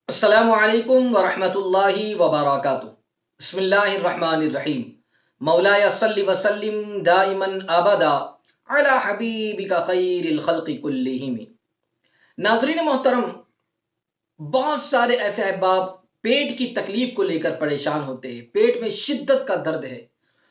السلام علیکم ورحمۃ اللہ وبرکاتہ۔ بسم اللہ الرحمن الرحیم۔ مولایا صلی وسلم دائما ابدا علی حبیبک خیر الخلق کلہم۔ ناظرین محترم، بہت سارے ایسے احباب پیٹ کی تکلیف کو لے کر پریشان ہوتے ہیں۔ پیٹ میں شدت کا درد ہے،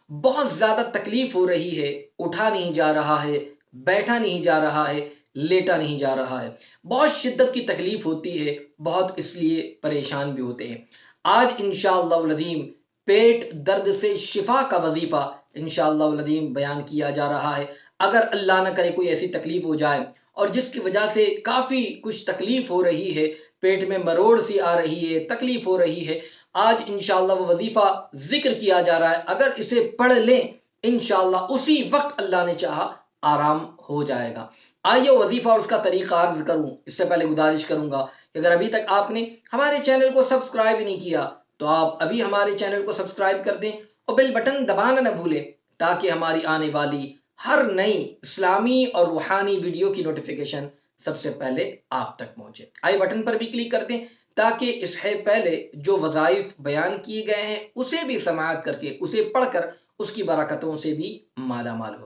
بہت زیادہ تکلیف ہو رہی ہے، اٹھا نہیں جا رہا ہے، بیٹھا نہیں جا رہا ہے، لیٹا نہیں جا رہا ہے، بہت شدت کی تکلیف ہوتی ہے، بہت اس لیے پریشان بھی ہوتے ہیں۔ آج انشاءاللہ العظیم پیٹ درد سے شفا کا وظیفہ انشاءاللہ العظیم بیان کیا جا رہا ہے۔ اگر اللہ نہ کرے کوئی ایسی تکلیف ہو جائے اور جس کی وجہ سے کافی کچھ تکلیف ہو رہی ہے، پیٹ میں مروڑ سی آ رہی ہے، تکلیف ہو رہی ہے، آج انشاءاللہ وہ وظیفہ ذکر کیا جا رہا ہے۔ اگر اسے پڑھ لیں انشاءاللہ اسی وقت اللہ نے چاہا آرام ہو جائے گا۔ آئیے وظیفہ اور اس کا طریقہ عرض کروں، اس سے پہلے گزارش کروں گا کہ اگر ابھی تک آپ نے ہمارے چینل کو سبسکرائب نہیں کیا تو آپ ابھی ہمارے چینل کو سبسکرائب کر دیں اور بیل بٹن دبانا نہ بھولیں تاکہ ہماری آنے والی ہر نئی اسلامی اور روحانی ویڈیو کی نوٹیفیکیشن سب سے پہلے آپ تک پہنچے۔ آئی بٹن پر بھی کلک کر دیں تاکہ اس سے پہلے جو وظائف بیان کیے گئے ہیں اسے بھی سماعت کر کے، اسے پڑھ کر اس کی برکتوں سے بھی مالا مال ہو۔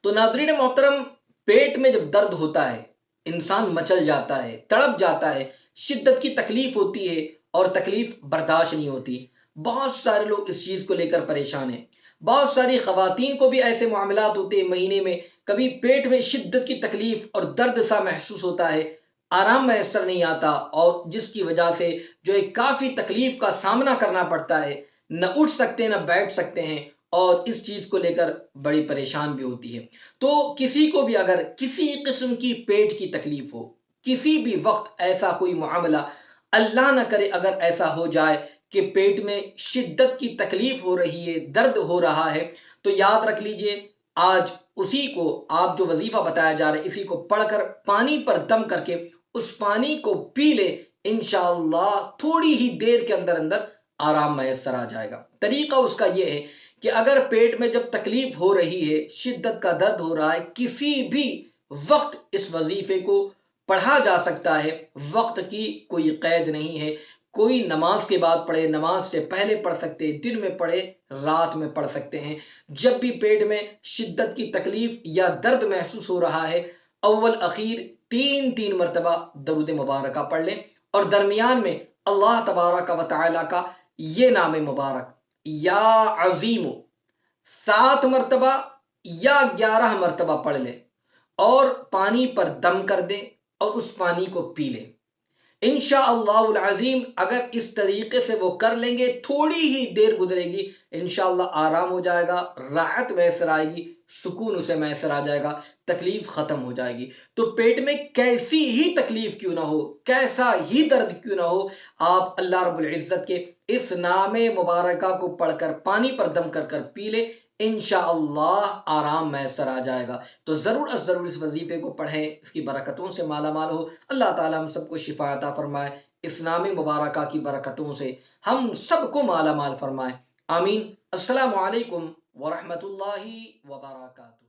تو ناظرین محترم، پیٹ میں جب درد ہوتا ہے انسان مچل جاتا ہے، تڑپ جاتا ہے، شدت کی تکلیف ہوتی ہے اور تکلیف برداشت نہیں ہوتی۔ بہت سارے لوگ اس چیز کو لے کر پریشان ہیں۔ بہت ساری خواتین کو بھی ایسے معاملات ہوتے ہیں، مہینے میں کبھی پیٹ میں شدت کی تکلیف اور درد سا محسوس ہوتا ہے، آرام میسر نہیں آتا اور جس کی وجہ سے جو ایک کافی تکلیف کا سامنا کرنا پڑتا ہے، نہ اٹھ سکتے نہ بیٹھ سکتے ہیں اور اس چیز کو لے کر بڑی پریشان بھی ہوتی ہے۔ تو کسی کو بھی اگر کسی قسم کی پیٹ کی تکلیف ہو، کسی بھی وقت ایسا کوئی معاملہ اللہ نہ کرے اگر ایسا ہو جائے کہ پیٹ میں شدت کی تکلیف ہو رہی ہے، درد ہو رہا ہے، تو یاد رکھ لیجئے آج اسی کو آپ جو وظیفہ بتایا جا رہا ہے اسی کو پڑھ کر پانی پر دم کر کے اس پانی کو پی لے، انشاءاللہ تھوڑی ہی دیر کے اندر اندر آرام میسر آ جائے گا۔ طریقہ اس کا یہ ہے کہ اگر پیٹ میں جب تکلیف ہو رہی ہے، شدت کا درد ہو رہا ہے، کسی بھی وقت اس وظیفے کو پڑھا جا سکتا ہے، وقت کی کوئی قید نہیں ہے۔ کوئی نماز کے بعد پڑھے، نماز سے پہلے پڑھ سکتے ہیں، دن میں پڑھے، رات میں پڑھ سکتے ہیں۔ جب بھی پیٹ میں شدت کی تکلیف یا درد محسوس ہو رہا ہے، اول اخیر تین مرتبہ درود مبارکہ پڑھ لیں اور درمیان میں اللہ تبارک و تعالی کا یہ نام مبارک یا عظیم 7 مرتبہ یا 11 مرتبہ پڑھ لیں اور پانی پر دم کر دیں اور اس پانی کو پی لیں۔ انشاءاللہ العظیم اگر اس طریقے سے وہ کر لیں گے، تھوڑی ہی دیر گزرے گی، انشاءاللہ آرام ہو جائے گا، راحت میسر آئے گی، سکون اسے میسر آ جائے گا، تکلیف ختم ہو جائے گی۔ تو پیٹ میں کیسی ہی تکلیف کیوں نہ ہو، کیسا ہی درد کیوں نہ ہو، آپ اللہ رب العزت کے اس نام مبارکہ کو پڑھ کر پانی پر دم کر کر پی لیں، انشاءاللہ آرام میسر آ جائے گا۔ تو ضرور از ضرور اس وظیفے کو پڑھیں، اس کی برکتوں سے مالا مال ہو۔ اللہ تعالیٰ ہم سب کو شفا عطا فرمائے، اس نام مبارکہ کی برکتوں سے ہم سب کو مالا مال فرمائے، آمین۔ السلام علیکم ورحمۃ اللہ وبرکاتہ۔